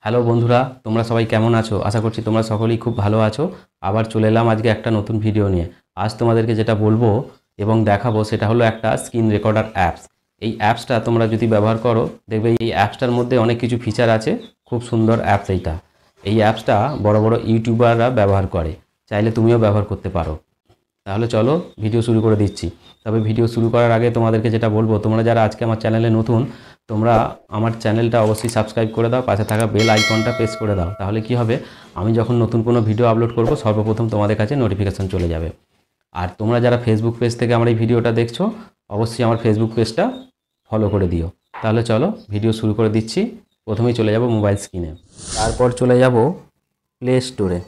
Hello বন্ধুরা, তোমরা সবাই কেমন আছো? আশা করছি তোমরা সকলেই খুব ভালো আছো। আবার চলে এলাম আজকে একটা নতুন ভিডিও নিয়ে। আজ তোমাদেরকে যেটা বলবো এবং দেখাবো সেটা হলো একটা স্ক্রিন রেকর্ডার অ্যাপস। এই অ্যাপসটা তোমরা যদি ব্যবহার করো দেখবে এই অ্যাপসটার মধ্যে অনেক কিছু ফিচার আছে। খুব সুন্দর অ্যাপস এইটা। এই অ্যাপসটা বড় বড় ইউটিউবাররা ব্যবহার করে, চাইলে তুমিও ব্যবহার করতে পারো। তাহলে চলো ভিডিও শুরু করে দিচ্ছি। তবে ভিডিও শুরু করার আগে তোমাদেরকে যেটা বলবো, তোমরা যারা আজকে আমার চ্যানেলে নতুন, তোমরা আমার চ্যানেলটা অবশ্যই সাবস্ক্রাইব করে দাও, পাশে থাকা বেল আইকনটা প্রেস করে দাও। তাহলে কি হবে, আমি যখন নতুন কোনো ভিডিও আপলোড করব সর্বপ্রথম তোমাদের কাছে নোটিফিকেশান চলে যাবে। আর তোমরা যারা ফেসবুক পেজ থেকে আমার এই ভিডিওটা দেখছো, অবশ্যই আমার ফেসবুক পেজটা ফলো করে দিও। তাহলে চলো ভিডিও শুরু করে দিচ্ছি। প্রথমেই চলে যাব মোবাইল স্ক্রিনে, তারপর চলে যাব প্লে স্টোরে।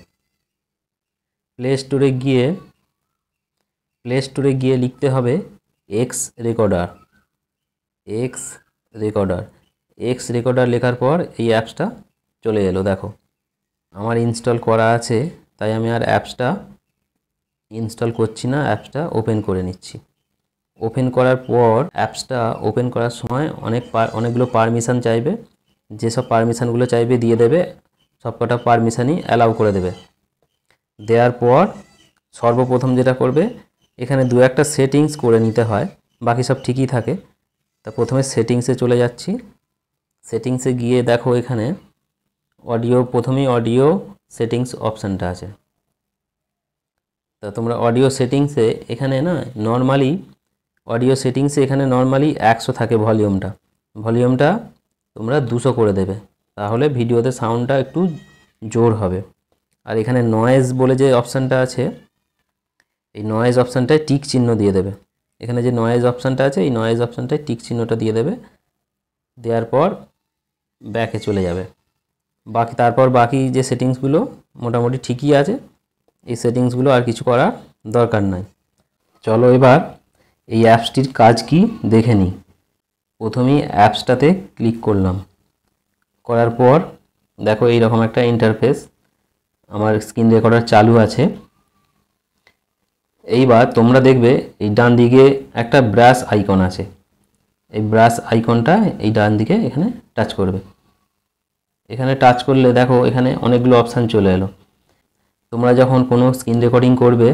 প্লে স্টোরে গিয়ে লিখতে হবে এক্স রেকর্ডার। এক্স রেকর্ডার লেখার পর এই অ্যাপসটা চলে এলো। দেখো আমার ইনস্টল করা আছে, তাই আমি আর অ্যাপসটা ইনস্টল করছি না, অ্যাপসটা ওপেন করে নিচ্ছি। ওপেন করার পর অ্যাপসটা ওপেন করার সময় অনেকগুলো পারমিশন চাইবে। যেসব পারমিশনগুলো চাইবে দিয়ে দেবে, সবকটা পারমিশনই অ্যালাউ করে দেবে। দেওয়ার পর সর্বপ্রথম যেটা করবে, এখানে দু একটা সেটিংস করে নিতে হয়, বাকি সব ঠিকই থাকে। তা প্রথমে সেটিংসে চলে যাচ্ছি। সেটিংসে গিয়ে দেখো এখানে প্রথমেই অডিও সেটিংস অপশানটা আছে। তা তোমরা অডিও সেটিংসে এখানে এখানে নর্মালি 100 থাকে ভলিউমটা তোমরা 200 করে দেবে, তাহলে ভিডিওতে সাউন্ডটা একটু জোর হবে। আর এখানে নয়েজ বলে যে অপশানটা আছে, এই নয়েজ অপশানটায় টিক চিহ্ন দিয়ে দেবে। এখানে যে নয়েজ অপশানটা আছে, এই নয়েজ অপশানটায় টিক চিহ্নটা দিয়ে দেবে। দেওয়ার পর ব্যাকে চলে যাবে। তারপর বাকি যে সেটিংসগুলো মোটামুটি ঠিকই আছে, এই সেটিংসগুলো আর কিছু করার দরকার নাই। চলো এবার এই অ্যাপসটির কাজ কি দেখে নিই। প্রথমেই অ্যাপসটাতে ক্লিক করলাম। করার পর দেখো এইরকম একটা ইন্টারফেস, আমার স্ক্রিন রেকর্ডার চালু আছে। এইবার তোমরা দেখবে এই ডান দিকে একটা ব্রাশ আইকন আছে। এই ব্রাশ আইকনটা এই ডান দিকে এখানে টাচ করবে। এখানে টাচ করলে দেখো এখানে অনেকগুলো অপশান চলে এলো। তোমরা যখন কোনো স্ক্রিন রেকর্ডিং করবে,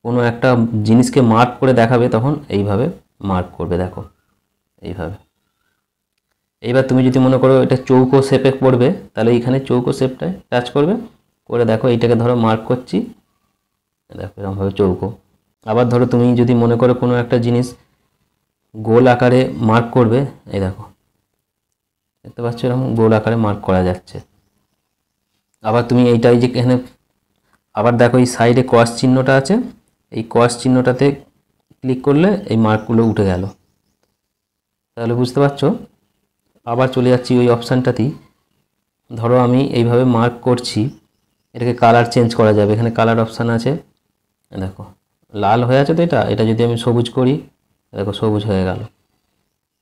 কোনো একটা জিনিসকে মার্ক করে দেখাবে, তখন এইভাবে মার্ক করবে। দেখো এইভাবে। এইবার তুমি যদি মনে করো এটা চৌকো শেপে পড়বে, তাহলে এইখানে চৌকো শেপটায় টাচ করবে। করে দেখো এইটাকে ধরো মার্ক করছি, দেখো এরকমভাবে চৌকো। আবার ধরো তুমি যদি মনে করো কোনো একটা জিনিস গোল আকারে মার্ক করবে, এই দেখো দেখতে পাচ্ছ এরকম গোল আকারে মার্ক করা যাচ্ছে। আবার তুমি এইটাই যে এখানে আবার দেখো এই সাইডে ক্রস চিহ্নটা আছে, এই ক্রস চিহ্নটাতে ক্লিক করলে এই মার্কগুলো উঠে গেল। তাহলে বুঝতে পারছো। আবার চলে যাচ্ছি ওই অপশানটাতেই। ধরো আমি এইভাবে মার্ক করছি, এটাকে কালার চেঞ্জ করা যাবে। এখানে কালার অপশান আছে, দেখো লাল হয়ে আছে। তো এটা যদি আমি সবুজ করি, দেখো সবুজ হয়ে গেল।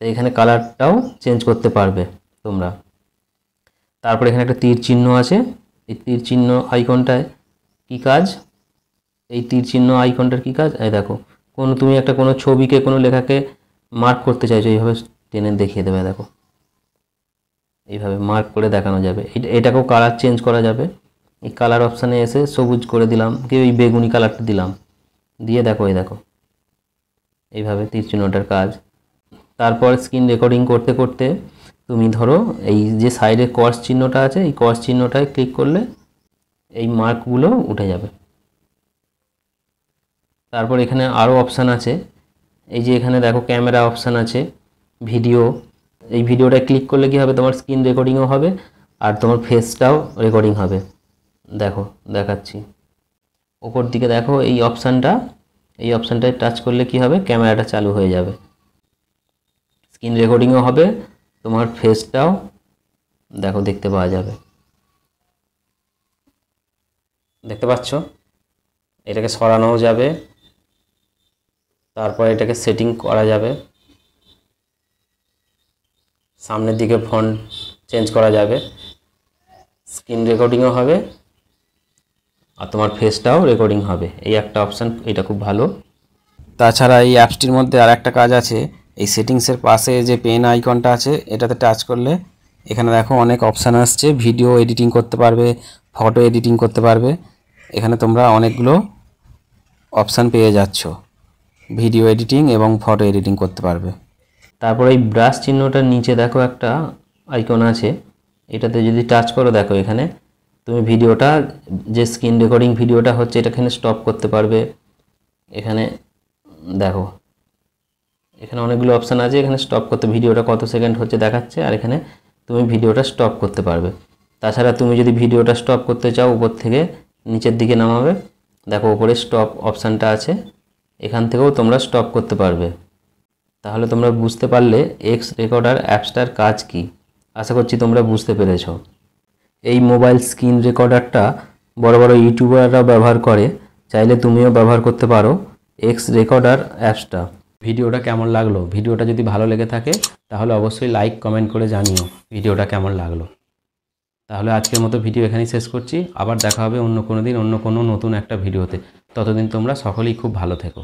এখানে কালারটাও চেঞ্জ করতে পারবে তোমরা। তারপর এখানে একটা তীর চিহ্ন আছে, এই তীর চিহ্ন আইকনটায় কী কাজ, এই তীর চিহ্ন আইকনটার কী কাজ, এই দেখো তুমি কোনো ছবিকে কোনো লেখাকে মার্ক করতে চাইছো, এইভাবে টেনে দেখিয়ে দেবে। দেখো এইভাবে মার্ক করে দেখানো যাবে। এটাকেও কালার চেঞ্জ করা যাবে। এই কালার অপশানে এসে সবুজ করে দিলাম, কেউ এই বেগুনি কালারটা দিলাম, দিয়ে দেখো এইভাবে তীর চিহ্নটার কাজ। তারপর স্ক্রিন রেকর্ডিং করতে করতে তুমি ধরো এই যে সাইডে ক্রস চিহ্নটা আছে, এই ক্রস চিহ্নটায় ক্লিক করলে এই মার্কগুলো উঠে যাবে। তারপর এখানে আরও অপশান আছে, এই যে এখানে দেখো ক্যামেরা অপশান আছে, ভিডিও। এই ভিডিওটায় ক্লিক করলে কী হবে, তোমার স্ক্রিন রেকর্ডিংও হবে আর তোমার ফেসটাও রেকর্ডিং হবে। দেখো দেখাচ্ছি, ওপর দিকে দেখো এই অপশানটায় টাচ করলে কি হবে, ক্যামেরাটা চালু হয়ে যাবে, স্ক্রিন রেকর্ডিংও হবে, তোমার ফেসটাও দেখো দেখতে পাওয়া যাবে। দেখতে পাচ্ছ, এটাকে সরানোও যাবে, তারপর এটাকে সেটিং করা যাবে, সামনের দিকে ফন্ট চেঞ্জ করা যাবে, স্ক্রিন রেকর্ডিংও হবে আর তোমার ফেসটাও রেকর্ডিং হবে। এই একটা অপশান, এটা খুব ভালো। তাছাড়া এই অ্যাপসটির মধ্যে আর একটা কাজ আছে, এই সেটিংসের পাশে যে পেন আইকনটা আছে, এটাতে টাচ করলে এখানে দেখো অনেক অপশান আসছে, ভিডিও এডিটিং করতে পারবে, ফটো এডিটিং করতে পারবে। এখানে তোমরা অনেকগুলো অপশান পেয়ে যাচ্ছ, ভিডিও এডিটিং এবং ফটো এডিটিং করতে পারবে। তারপর এই ব্রাশ চিহ্নটার নিচে দেখো একটা আইকন আছে, এটাতে যদি টাচ করো দেখো এখানে তুমি ভিডিওটা, যে স্ক্রিন রেকর্ডিং ভিডিওটা হচ্ছে এটা এখানে স্টপ করতে পারবে। এখানে দেখো এখানে অনেকগুলো অপশান আছে, এখানে স্টপ করতে, ভিডিওটা কত সেকেন্ড হচ্ছে দেখাচ্ছে, আর এখানে তুমি ভিডিওটা স্টপ করতে পারবে। তাছাড়া তুমি যদি ভিডিওটা স্টপ করতে চাও উপর থেকে নিচের দিকে নামাবে, দেখো উপরে স্টপ অপশানটা আছে, এখান থেকেও তোমরা স্টপ করতে পারবে। তাহলে তোমরা বুঝতে পারলে এক্স রেকর্ডার অ্যাপসটার কাজ কি। আশা করছি তোমরা বুঝতে পেরেছো। এই মোবাইল স্ক্রিন রেকর্ডারটা বড় বড় ইউটিউবাররাও ব্যবহার করে, চাইলে তুমিও ব্যবহার করতে পারো এক্স রেকর্ডার অ্যাপসটা। ভিডিওটা কেমন লাগলো? ভিডিওটা যদি ভালো লেগে থাকে তাহলে অবশ্যই লাইক কমেন্ট করে জানিও ভিডিওটা কেমন লাগলো। তাহলে আজকের মতো ভিডিও এখানেই শেষ করছি, আবার দেখা হবে অন্য কোনো দিন অন্য কোনো নতুন একটা ভিডিওতে। ততদিন তোমরা সকলেই খুব ভালো থেকো।